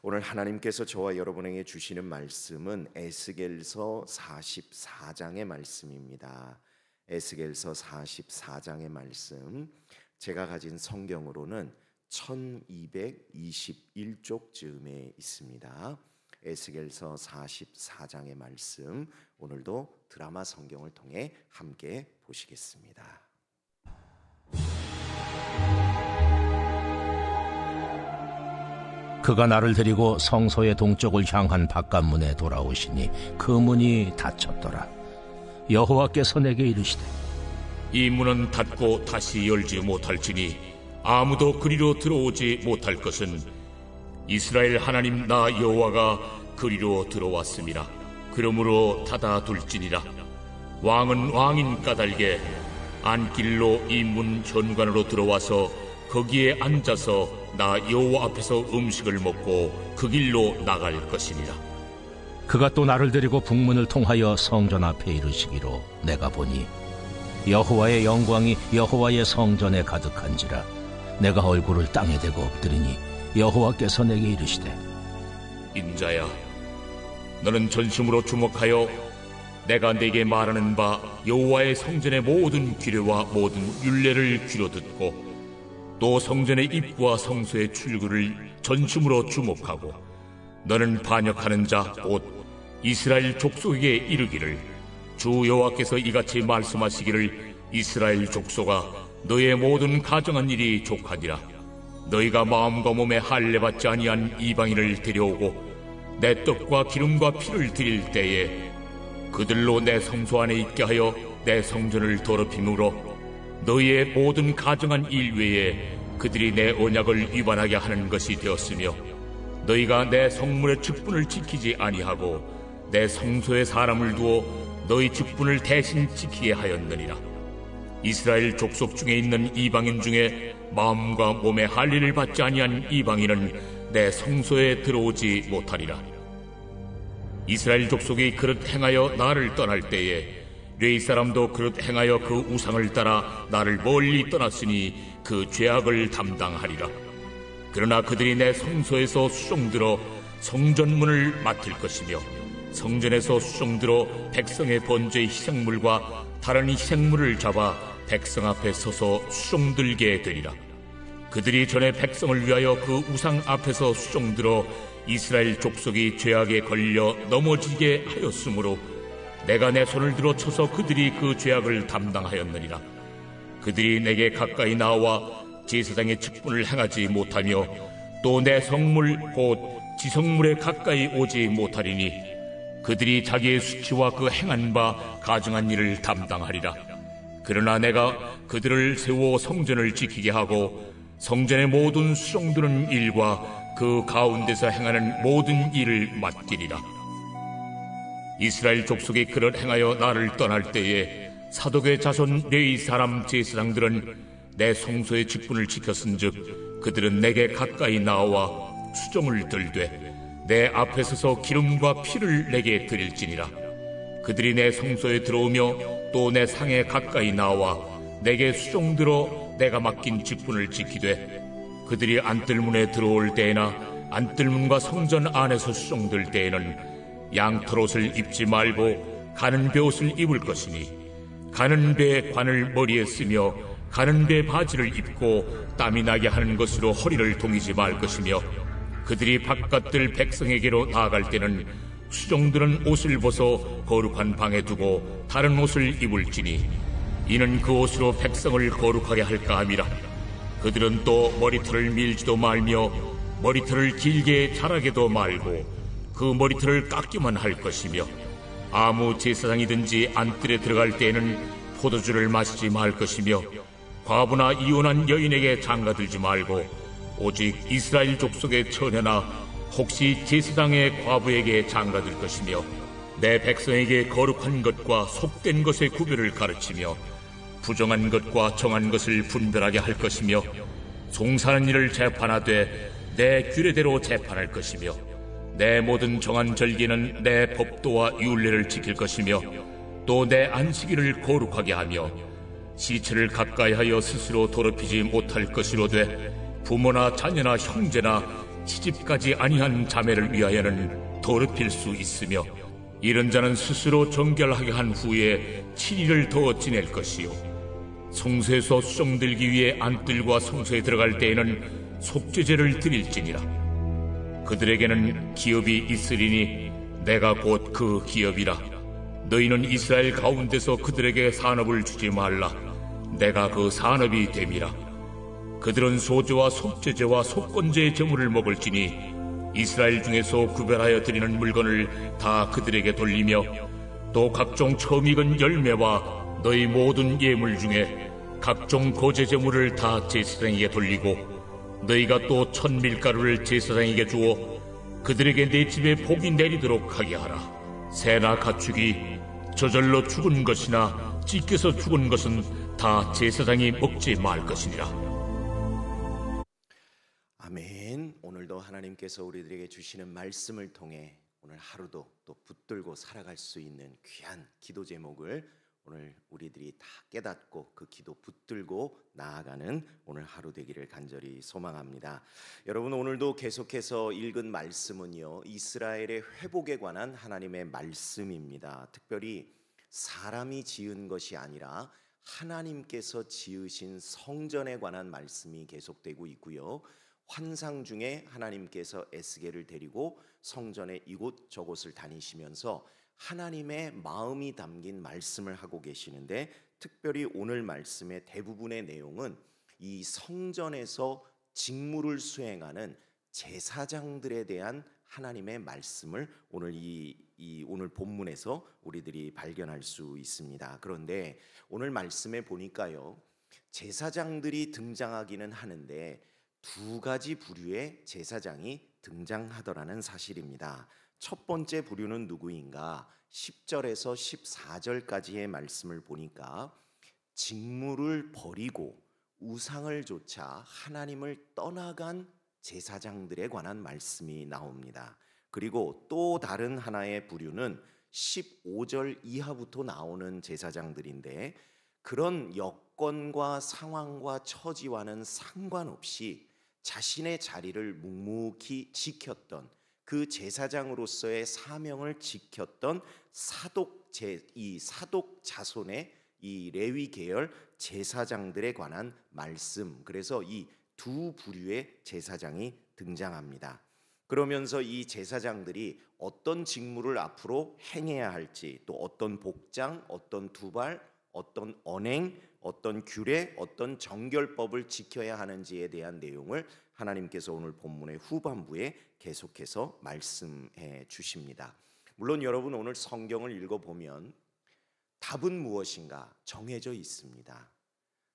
오늘 하나님께서 저와 여러분에게 주시는 말씀은 에스겔서 44장의 말씀입니다. 에스겔서 44장의 말씀, 제가 가진 성경으로는 1221쪽쯤에 있습니다. 에스겔서 44장의 말씀, 오늘도 드라마 성경을 통해 함께 보시겠습니다. 그가 나를 데리고 성소의 동쪽을 향한 바깥문에 돌아오시니 그 문이 닫혔더라. 여호와께서 내게 이르시되, 이 문은 닫고 다시 열지 못할지니 아무도 그리로 들어오지 못할 것은 이스라엘 하나님 나 여호와가 그리로 들어왔음이라. 그러므로 닫아둘지니라. 왕은 왕인 까닭에 안길로 이 문 현관으로 들어와서 거기에 앉아서 나 여호와 앞에서 음식을 먹고 그 길로 나갈 것이니라. 그가 또 나를 데리고 북문을 통하여 성전 앞에 이르시기로 내가 보니 여호와의 영광이 여호와의 성전에 가득한지라. 내가 얼굴을 땅에 대고 엎드리니 여호와께서 내게 이르시되, 인자야, 너는 전심으로 주목하여 내가 네게 말하는 바 여호와의 성전의 모든 규례와 모든 율례를 귀로 듣고 또 성전의 입구와 성소의 출구를 전심으로 주목하고 너는 반역하는 자 곧 이스라엘 족속에게 이르기를, 주 여호와께서 이같이 말씀하시기를, 이스라엘 족속아, 너의 모든 가정한 일이 족하니라. 너희가 마음과 몸에 할례받지 아니한 이방인을 데려오고 내 떡과 기름과 피를 드릴 때에 그들로 내 성소 안에 있게 하여 내 성전을 더럽힘으로 너희의 모든 가정한 일 외에 그들이 내 언약을 위반하게 하는 것이 되었으며, 너희가 내 성문의 직분을 지키지 아니하고 내 성소에 사람을 두어 너희 직분을 대신 지키게 하였느니라. 이스라엘 족속 중에 있는 이방인 중에 마음과 몸에 할례를 받지 아니한 이방인은 내 성소에 들어오지 못하리라. 이스라엘 족속이 그릇 행하여 나를 떠날 때에 레위 사람도 그릇 행하여 그 우상을 따라 나를 멀리 떠났으니 그 죄악을 담당하리라. 그러나 그들이 내 성소에서 수종들어 성전문을 맡을 것이며 성전에서 수종들어 백성의 번제의 희생물과 다른 희생물을 잡아 백성 앞에 서서 수종들게 되리라. 그들이 전에 백성을 위하여 그 우상 앞에서 수종들어 이스라엘 족속이 죄악에 걸려 넘어지게 하였으므로 내가 내 손을 들어 쳐서 그들이 그 죄악을 담당하였느니라. 그들이 내게 가까이 나와 제사장의 직분을 행하지 못하며 또 내 성물 곧 지성물에 가까이 오지 못하리니 그들이 자기의 수치와 그 행한 바 가증한 일을 담당하리라. 그러나 내가 그들을 세워 성전을 지키게 하고 성전의 모든 수종드는 일과 그 가운데서 행하는 모든 일을 맡기리라. 이스라엘 족속이 그릇 행하여 나를 떠날 때에 사독의 자손 레위 사람 제사장들은 내 성소의 직분을 지켰은즉 그들은 내게 가까이 나와 수종을 들되 내 앞에 서서 기름과 피를 내게 드릴지니라. 그들이 내 성소에 들어오며 또 내 상에 가까이 나와 내게 수종들어 내가 맡긴 직분을 지키되 그들이 안뜰문에 들어올 때에나 안뜰문과 성전 안에서 수종들 때에는 양털옷을 입지 말고 가는 베옷을 입을 것이니 가는 베 관을 머리에 쓰며 가는 베 바지를 입고 땀이 나게 하는 것으로 허리를 동이지 말 것이며 그들이 바깥들 백성에게로 나아갈 때는 수종들은 옷을 벗어 거룩한 방에 두고 다른 옷을 입을지니 이는 그 옷으로 백성을 거룩하게 할까 함이라. 그들은 또 머리털을 밀지도 말며 머리털을 길게 자라게도 말고 그 머리털을 깎기만 할 것이며 아무 제사장이든지 안뜰에 들어갈 때에는 포도주를 마시지 말 것이며 과부나 이혼한 여인에게 장가들지 말고 오직 이스라엘 족속의 처녀나 혹시 제사장의 과부에게 장가들 것이며 내 백성에게 거룩한 것과 속된 것의 구별을 가르치며 부정한 것과 정한 것을 분별하게 할 것이며 송사하는 일을 재판하되 내 규례대로 재판할 것이며 내 모든 정한 절기는 내 법도와 율례를 지킬 것이며 또 내 안식일을 거룩하게 하며 시체를 가까이 하여 스스로 더럽히지 못할 것이로되 부모나 자녀나 형제나 시집가지 아니한 자매를 위하여는 더럽힐 수 있으며 이런 자는 스스로 정결하게 한 후에 7일을 더 지낼 것이요 성소에서 수정들기 위해 안뜰과 성소에 들어갈 때에는 속죄제를 드릴지니라. 그들에게는 기업이 있으리니 내가 곧 그 기업이라. 너희는 이스라엘 가운데서 그들에게 산업을 주지 말라. 내가 그 산업이 됨이라. 그들은 소제와 속죄제와 속건제의 제물을 먹을지니 이스라엘 중에서 구별하여 드리는 물건을 다 그들에게 돌리며 또 각종 처음 익은 열매와 너희 모든 예물 중에 각종 거제 제물을 다 제사장에게 돌리고 너희가 또 천밀가루를 제사장에게 주어 그들에게 내 집에 복이 내리도록 하게 하라. 새나 가축이 저절로 죽은 것이나 찢겨서 죽은 것은 다 제사장이 먹지 말 것이니라. 아멘. 오늘도 하나님께서 우리들에게 주시는 말씀을 통해 오늘 하루도 또 붙들고 살아갈 수 있는 귀한 기도 제목을 오늘 우리들이 다 깨닫고 그 기도 붙들고 나아가는 오늘 하루 되기를 간절히 소망합니다. 여러분, 오늘도 계속해서 읽은 말씀은요, 이스라엘의 회복에 관한 하나님의 말씀입니다. 특별히 사람이 지은 것이 아니라 하나님께서 지으신 성전에 관한 말씀이 계속되고 있고요, 환상 중에 하나님께서 에스겔을 데리고 성전의 이곳저곳을 다니시면서 하나님의 마음이 담긴 말씀을 하고 계시는데, 특별히 오늘 말씀의 대부분의 내용은 이 성전에서 직무를 수행하는 제사장들에 대한 하나님의 말씀을 오늘 오늘 본문에서 우리들이 발견할 수 있습니다. 그런데 오늘 말씀에 보니까요, 제사장들이 등장하기는 하는데 두 가지 부류의 제사장이 등장하더라는 사실입니다. 첫 번째 부류는 누구인가? 10절에서 14절까지의 말씀을 보니까 직무를 버리고 우상을 좇아 하나님을 떠나간 제사장들에 관한 말씀이 나옵니다. 그리고 또 다른 하나의 부류는 15절 이하부터 나오는 제사장들인데, 그런 여건과 상황과 처지와는 상관없이 자신의 자리를 묵묵히 지켰던, 그 제사장으로서의 사명을 지켰던 사독 자손의 이 레위 계열 제사장들에 관한 말씀. 그래서 이 두 부류의 제사장이 등장합니다. 그러면서 이 제사장들이 어떤 직무를 앞으로 행해야 할지, 또 어떤 복장, 어떤 두발, 어떤 언행, 어떤 규례, 어떤 정결법을 지켜야 하는지에 대한 내용을 하나님께서 오늘 본문의 후반부에 계속해서 말씀해 주십니다. 물론 여러분, 오늘 성경을 읽어보면 답은 무엇인가 정해져 있습니다.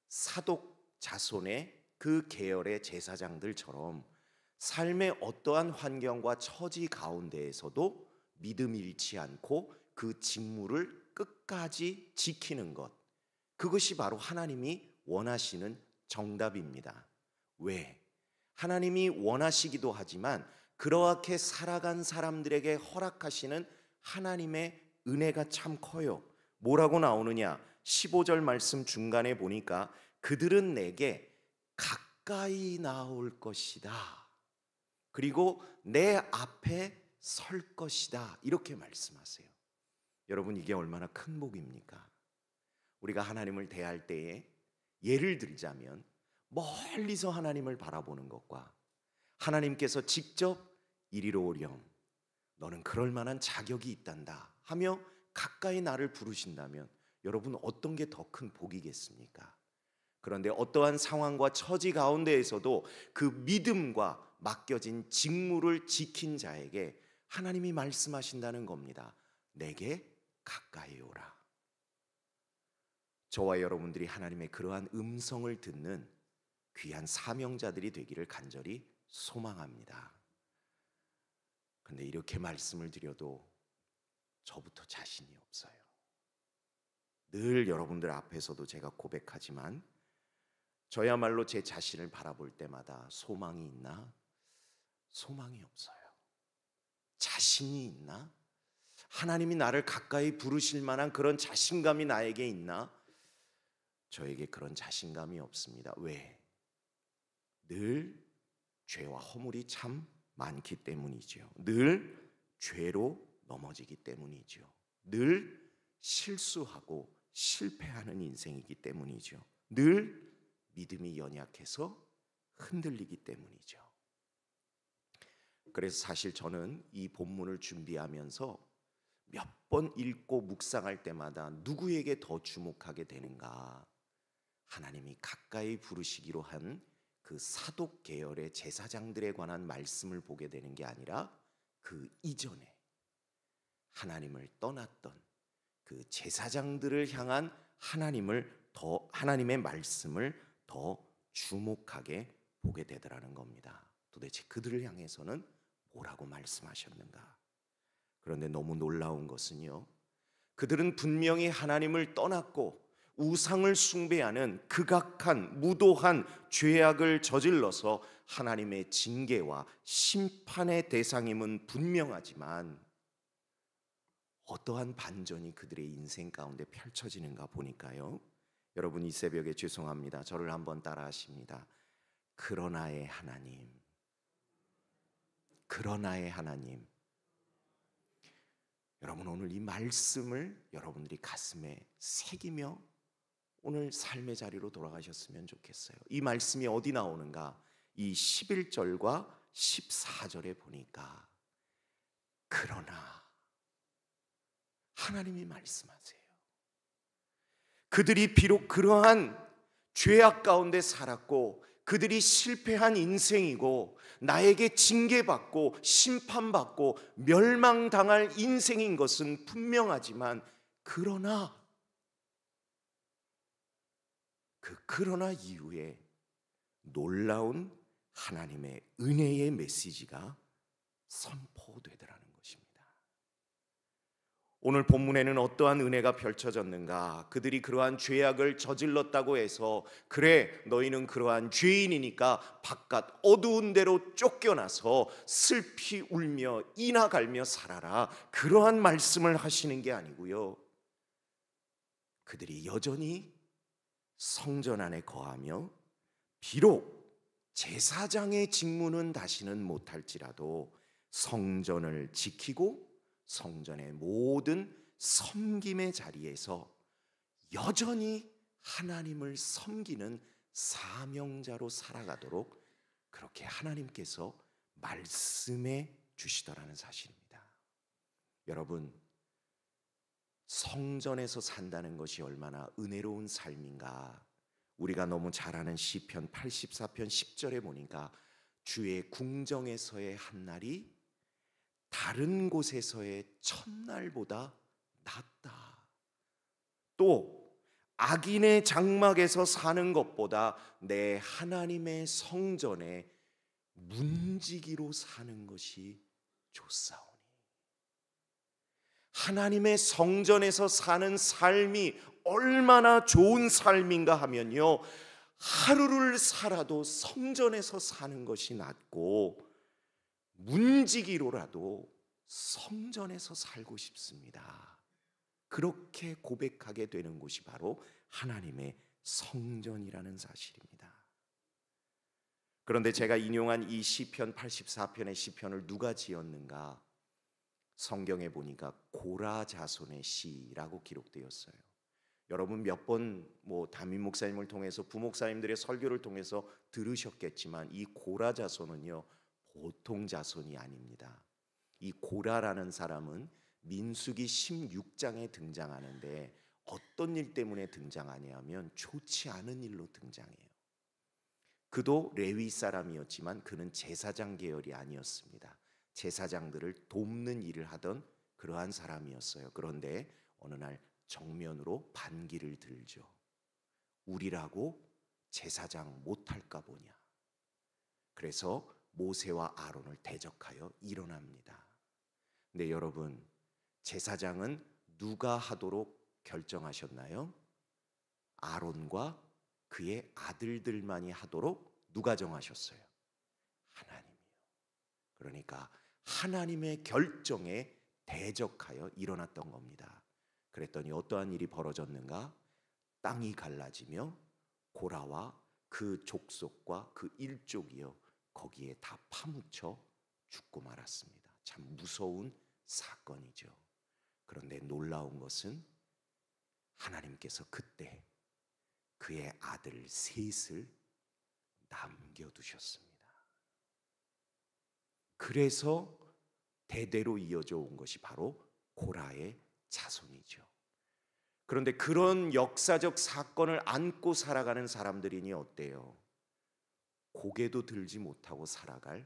사독 자손의 그 계열의 제사장들처럼 삶의 어떠한 환경과 처지 가운데에서도 믿음 잃지 않고 그 직무를 끝까지 지키는 것, 그것이 바로 하나님이 원하시는 정답입니다. 왜? 하나님이 원하시기도 하지만 그렇게 살아간 사람들에게 허락하시는 하나님의 은혜가 참 커요. 뭐라고 나오느냐? 15절 말씀 중간에 보니까 그들은 내게 가까이 나올 것이다, 그리고 내 앞에 설 것이다, 이렇게 말씀하세요. 여러분, 이게 얼마나 큰 복입니까? 우리가 하나님을 대할 때에 예를 들자면 멀리서 하나님을 바라보는 것과 하나님께서 직접 이리로 오렴, 너는 그럴 만한 자격이 있단다 하며 가까이 나를 부르신다면 여러분, 어떤 게 더 큰 복이겠습니까? 그런데 어떠한 상황과 처지 가운데에서도 그 믿음과 맡겨진 직무를 지킨 자에게 하나님이 말씀하신다는 겁니다. 내게 가까이 오라. 저와 여러분들이 하나님의 그러한 음성을 듣는 귀한 사명자들이 되기를 간절히 소망합니다. 그런데 이렇게 말씀을 드려도 저부터 자신이 없어요. 늘 여러분들 앞에서도 제가 고백하지만 저야말로 제 자신을 바라볼 때마다 소망이 있나? 소망이 없어요. 자신이 있나? 하나님이 나를 가까이 부르실 만한 그런 자신감이 나에게 있나? 저에게 그런 자신감이 없습니다. 왜? 늘 죄와 허물이 참 많기 때문이죠. 늘 죄로 넘어지기 때문이죠. 늘 실수하고 실패하는 인생이기 때문이죠. 늘 믿음이 연약해서 흔들리기 때문이죠. 그래서 사실 저는 이 본문을 준비하면서 몇 번 읽고 묵상할 때마다 누구에게 더 주목하게 되는가? 하나님이 가까이 부르시기로 한 그 사독 계열의 제사장들에 관한 말씀을 보게 되는 게 아니라 그 이전에 하나님을 떠났던 그 제사장들을 향한 하나님의 말씀을 더 주목하게 보게 되더라는 겁니다. 도대체 그들을 향해서는 뭐라고 말씀하셨는가? 그런데 너무 놀라운 것은요, 그들은 분명히 하나님을 떠났고 우상을 숭배하는 극악한 무도한 죄악을 저질러서 하나님의 징계와 심판의 대상임은 분명하지만 어떠한 반전이 그들의 인생 가운데 펼쳐지는가 보니까요, 여러분 이 새벽에 죄송합니다, 저를 한번 따라 하십니다. 그러나의 하나님, 그러나의 하나님. 여러분 오늘 이 말씀을 여러분들이 가슴에 새기며 오늘 삶의 자리로 돌아가셨으면 좋겠어요. 이 말씀이 어디 나오는가? 이 11절과 14절에 보니까 그러나 하나님이 말씀하세요. 그들이 비록 그러한 죄악 가운데 살았고 그들이 실패한 인생이고 나에게 징계받고 심판받고 멸망당할 인생인 것은 분명하지만 그러나 이후에 놀라운 하나님의 은혜의 메시지가 선포되더라는 것입니다. 오늘 본문에는 어떠한 은혜가 펼쳐졌는가? 그들이 그러한 죄악을 저질렀다고 해서 그래 너희는 그러한 죄인이니까 바깥 어두운 데로 쫓겨나서 슬피 울며 이나 갈며 살아라, 그러한 말씀을 하시는 게 아니고요, 그들이 여전히 성전 안에 거하며 비록 제사장의 직무는 다시는 못할지라도 성전을 지키고 성전의 모든 섬김의 자리에서 여전히 하나님을 섬기는 사명자로 살아가도록 그렇게 하나님께서 말씀해 주시더라는 사실입니다. 여러분, 성전에서 산다는 것이 얼마나 은혜로운 삶인가? 우리가 너무 잘 아는 시편 84편 10절에 보니까 주의 궁정에서의 한 날이 다른 곳에서의 첫날보다 낫다. 또 악인의 장막에서 사는 것보다 내 하나님의 성전에 문지기로 사는 것이 좋사오니. 하나님의 성전에서 사는 삶이 얼마나 좋은 삶인가 하면요, 하루를 살아도 성전에서 사는 것이 낫고 문지기로라도 성전에서 살고 싶습니다. 그렇게 고백하게 되는 곳이 바로 하나님의 성전이라는 사실입니다. 그런데 제가 인용한 이 시편 84편의 시편을 누가 지었는가? 성경에 보니까 고라 자손의 시라고 기록되었어요. 여러분 몇 번 담임 목사님을 통해서 부목사님들의 설교를 통해서 들으셨겠지만 이 고라 자손은요 보통 자손이 아닙니다. 이 고라라는 사람은 민수기 16장에 등장하는데 어떤 일 때문에 등장하냐면 좋지 않은 일로 등장해요. 그도 레위 사람이었지만 그는 제사장 계열이 아니었습니다. 제사장들을 돕는 일을 하던 그러한 사람이었어요. 그런데 어느 날 정면으로 반기를 들죠. 우리라고 제사장 못할까 보냐. 그래서 모세와 아론을 대적하여 일어납니다. 근데 여러분, 제사장은 누가 하도록 결정하셨나요? 아론과 그의 아들들만이 하도록 누가 정하셨어요? 하나님이요. 그러니까 하나님의 결정에 대적하여 일어났던 겁니다. 그랬더니 어떠한 일이 벌어졌는가? 땅이 갈라지며 고라와 그 족속과 그 일족이요 거기에 다 파묻혀 죽고 말았습니다. 참 무서운 사건이죠. 그런데 놀라운 것은 하나님께서 그때 그의 아들 셋을 남겨두셨습니다. 그래서 대대로 이어져 온 것이 바로 고라의 자손이죠. 그런데 그런 역사적 사건을 안고 살아가는 사람들이니 어때요? 고개도 들지 못하고 살아갈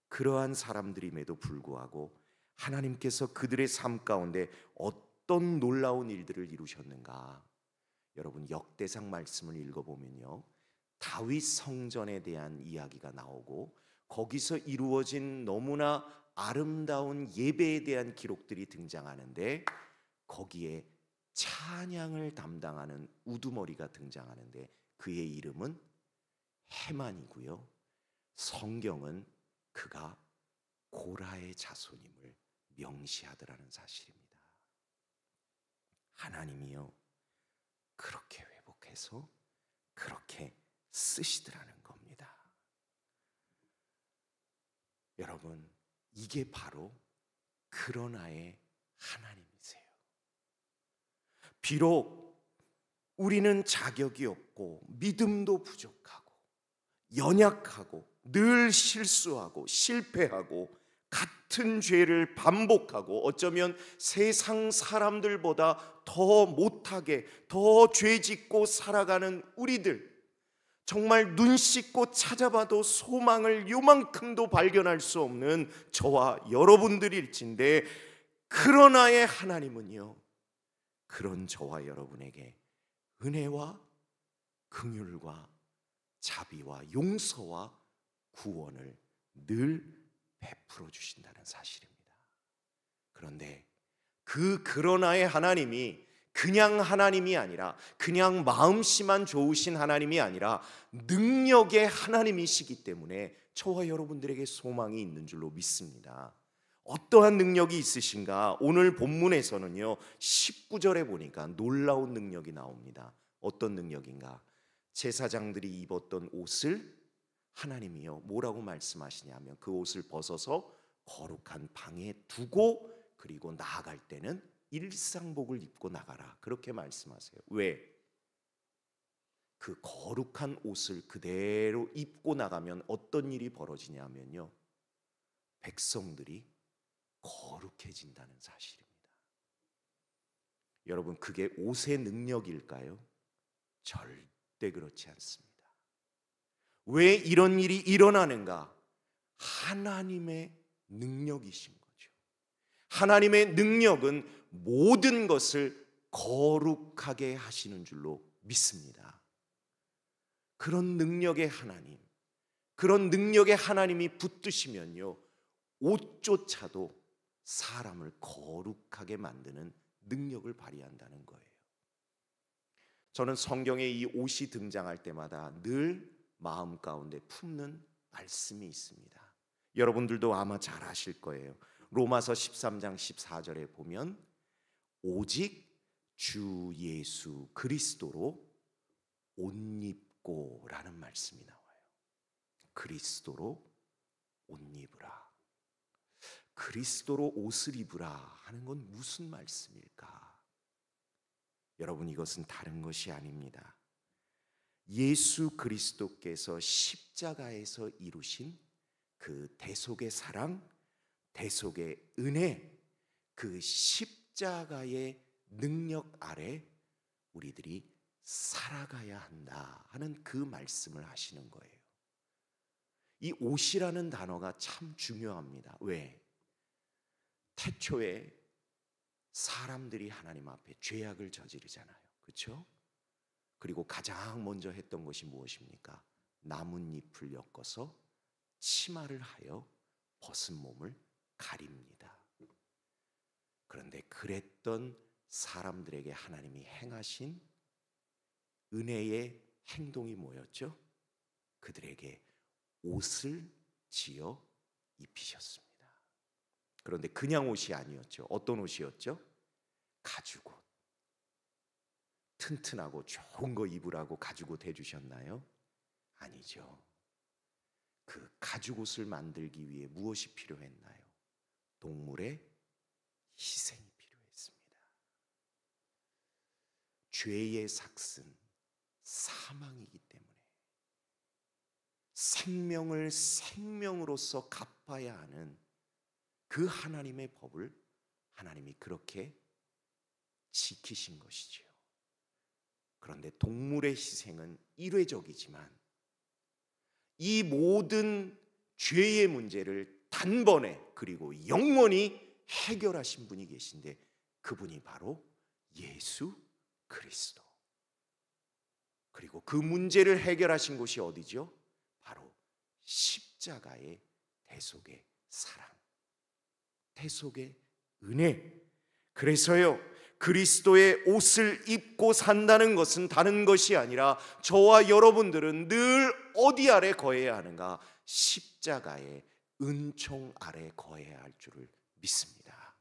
그러한 사람들임에도 불구하고 하나님께서 그들의 삶 가운데 어떤 놀라운 일들을 이루셨는가? 여러분, 역대상 말씀을 읽어보면요, 다윗 성전에 대한 이야기가 나오고 거기서 이루어진 너무나 아름다운 예배에 대한 기록들이 등장하는데 거기에 찬양을 담당하는 우두머리가 등장하는데 그의 이름은 헤만이고요, 성경은 그가 고라의 자손임을 명시하더라는 사실입니다. 하나님이요, 그렇게 회복해서 그렇게 쓰시더라는 겁니다. 여러분, 이게 바로 그러나의 하나님이세요. 비록 우리는 자격이 없고 믿음도 부족하고 연약하고 늘 실수하고 실패하고 같은 죄를 반복하고 어쩌면 세상 사람들보다 더 못하게 더 죄짓고 살아가는 우리들, 정말 눈 씻고 찾아봐도 소망을 요만큼도 발견할 수 없는 저와 여러분들일진데, 그러나의 하나님은요, 그런 저와 여러분에게 은혜와 긍휼과 자비와 용서와 구원을 늘 베풀어 주신다는 사실입니다. 그런데 그러나의 하나님이 그냥 하나님이 아니라, 그냥 마음씨만 좋으신 하나님이 아니라 능력의 하나님이시기 때문에 저와 여러분들에게 소망이 있는 줄로 믿습니다. 어떠한 능력이 있으신가? 오늘 본문에서는요 19절에 보니까 놀라운 능력이 나옵니다. 어떤 능력인가? 제사장들이 입었던 옷을 하나님이요 뭐라고 말씀하시냐면 그 옷을 벗어서 거룩한 방에 두고 그리고 나아갈 때는 일상복을 입고 나가라, 그렇게 말씀하세요. 왜? 그 거룩한 옷을 그대로 입고 나가면 어떤 일이 벌어지냐면요, 백성들이 거룩해진다는 사실입니다. 여러분, 그게 옷의 능력일까요? 절대 그렇지 않습니다. 왜 이런 일이 일어나는가? 하나님의 능력이신 거죠. 하나님의 능력은 모든 것을 거룩하게 하시는 줄로 믿습니다. 그런 능력의 하나님, 그런 능력의 하나님이 붙드시면요 옷조차도 사람을 거룩하게 만드는 능력을 발휘한다는 거예요. 저는 성경에 이 옷이 등장할 때마다 늘 마음 가운데 품는 말씀이 있습니다. 여러분들도 아마 잘 아실 거예요. 로마서 13장 14절에 보면 오직 주 예수 그리스도로 옷 입고 라는 말씀이 나와요. 그리스도로 옷 입으라. 그리스도로 옷을 입으라 하는 건 무슨 말씀일까? 여러분, 이것은 다른 것이 아닙니다. 예수 그리스도께서 십자가에서 이루신 그 대속의 사랑, 대속의 은혜, 그 십자가의 능력 아래 우리들이 살아가야 한다 하는 그 말씀을 하시는 거예요. 이 옷이라는 단어가 참 중요합니다. 왜? 태초에 사람들이 하나님 앞에 죄악을 저지르잖아요. 그렇죠? 그리고 가장 먼저 했던 것이 무엇입니까? 나뭇잎을 엮어서 치마를 하여 벗은 몸을 가립니다. 그런데 그랬던 사람들에게 하나님이 행하신 은혜의 행동이 뭐였죠? 그들에게 옷을 지어 입히셨습니다. 그런데 그냥 옷이 아니었죠. 어떤 옷이었죠? 가죽옷. 튼튼하고 좋은 거 입으라고 가죽옷 해주셨나요? 아니죠. 그 가죽옷을 만들기 위해 무엇이 필요했나요? 동물의 희생이 필요했습니다. 죄의 삭은 사망이기 때문에 생명을 생명으로서 갚아야 하는 그 하나님의 법을 하나님이 그렇게 지키신 것이지요. 그런데 동물의 희생은 일회적이지만 이 모든 죄의 문제를 단번에 그리고 영원히 해결하신 분이 계신데 그분이 바로 예수 그리스도. 그리고 그 문제를 해결하신 곳이 어디죠? 바로 십자가의 대속의 사랑, 대속의 은혜. 그래서요, 그리스도의 옷을 입고 산다는 것은 다른 것이 아니라 저와 여러분들은 늘 어디 아래 거해야 하는가? 십자가의 은총 아래 거해야 할 줄을 믿습니다.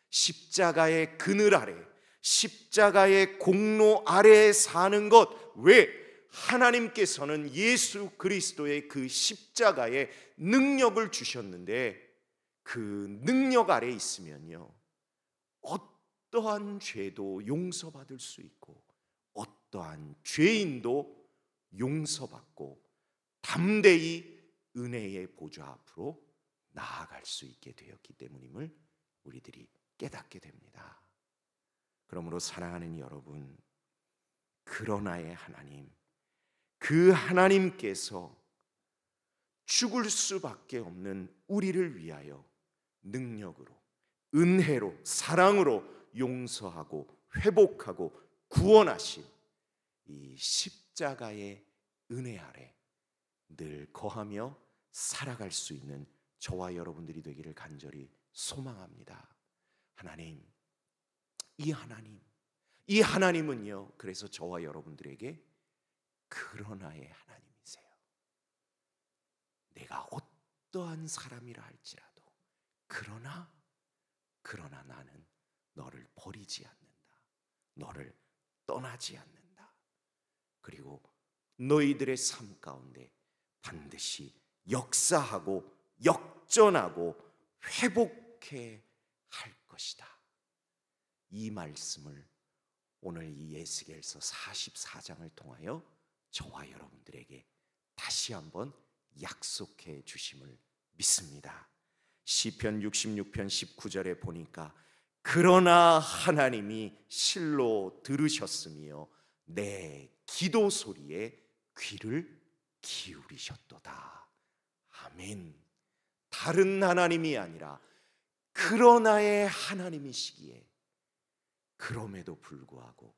십자가의 그늘 아래, 십자가의 공로 아래에 사는 것. 왜? 하나님께서는 예수 그리스도의 그 십자가의 능력을 주셨는데 그 능력 아래 있으면요, 어떠한 죄도 용서받을 수 있고 어떠한 죄인도 용서받고 담대히 은혜의 보좌 앞으로 나아갈 수 있게 되었기 때문임을 우리들이 깨닫게 됩니다. 그러므로 사랑하는 여러분, 그러나의 하나님, 그 하나님께서 죽을 수밖에 없는 우리를 위하여 능력으로, 은혜로, 사랑으로 용서하고 회복하고 구원하신 이 십자가의 은혜 아래 늘 거하며 살아갈 수 있는 저와 여러분들이 되기를 간절히 소망합니다. 하나님, 이 하나님은요, 그래서 저와 여러분들에게 그러나의 하나님이세요. 내가 어떠한 사람이라 할지라도 그러나 나는 너를 버리지 않는다. 너를 떠나지 않는다. 그리고 너희들의 삶 가운데 반드시 역사하고 역전하고 회복해 할 것이다. 이 말씀을 오늘 이 에스겔서 44장을 통하여 저와 여러분들에게 다시 한번 약속해 주심을 믿습니다. 시편 66편 19절에 보니까 그러나 하나님이 실로 들으셨으며 내 기도 소리에 귀를 기울이셨도다. 아멘. 다른 하나님이 아니라 그러나의 하나님이시기에 그럼에도 불구하고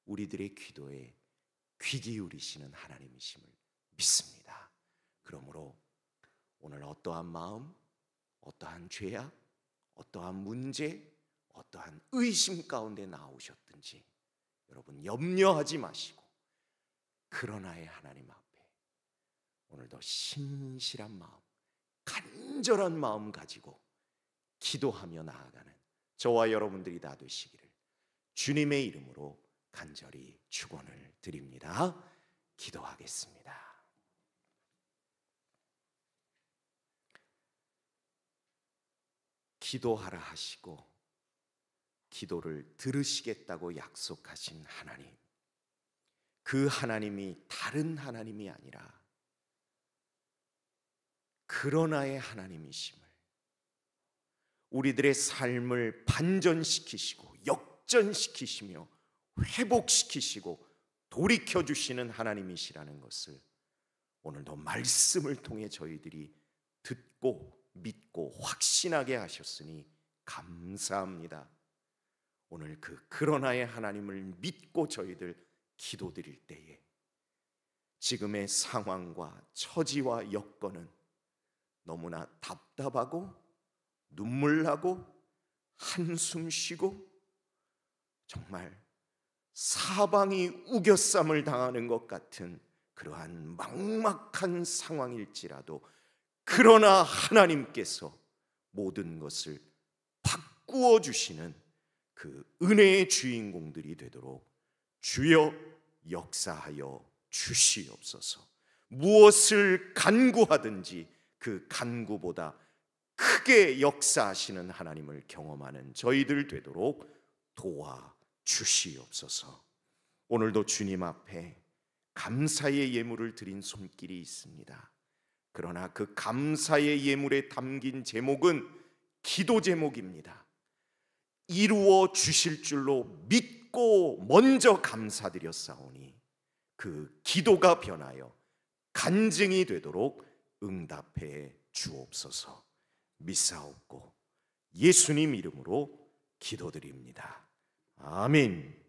우리들의 기도에 귀 기울이시는 하나님이심을 믿습니다. 그러므로 오늘 어떠한 마음, 어떠한 죄악, 어떠한 문제, 어떠한 의심 가운데 나오셨든지 여러분 염려하지 마시고 그러나의 하나님 앞에 오늘도 신실한 마음, 간절한 마음 가지고 기도하며 나아가는 저와 여러분들이 다 되시기를 주님의 이름으로 간절히 축원을 드립니다. 기도하겠습니다. 기도하라 하시고 기도를 들으시겠다고 약속하신 하나님, 그 하나님이 다른 하나님이 아니라 그러나의 하나님이심을 우리들의 삶을 반전시키시고 역전시키시며 회복시키시고 돌이켜주시는 하나님이시라는 것을 오늘도 말씀을 통해 저희들이 듣고 믿고 확신하게 하셨으니 감사합니다. 오늘 그 그러나의 하나님을 믿고 저희들 기도드릴 때에 지금의 상황과 처지와 여건은 너무나 답답하고 눈물나고 한숨 쉬고 정말 사방이 우겨쌈을 당하는 것 같은 그러한 막막한 상황일지라도 그러나 하나님께서 모든 것을 바꾸어 주시는 그 은혜의 주인공들이 되도록 주여 역사하여 주시옵소서. 무엇을 간구하든지 그 간구보다 크게 역사하시는 하나님을 경험하는 저희들 되도록 도와주시옵소서. 오늘도 주님 앞에 감사의 예물을 드린 손길이 있습니다. 그러나 그 감사의 예물에 담긴 제목은 기도 제목입니다. 이루어 주실 줄로 믿고 먼저 감사드렸사오니 그 기도가 변하여 간증이 되도록 응답해 주옵소서. 믿사옵고 예수님 이름으로 기도드립니다. 아멘.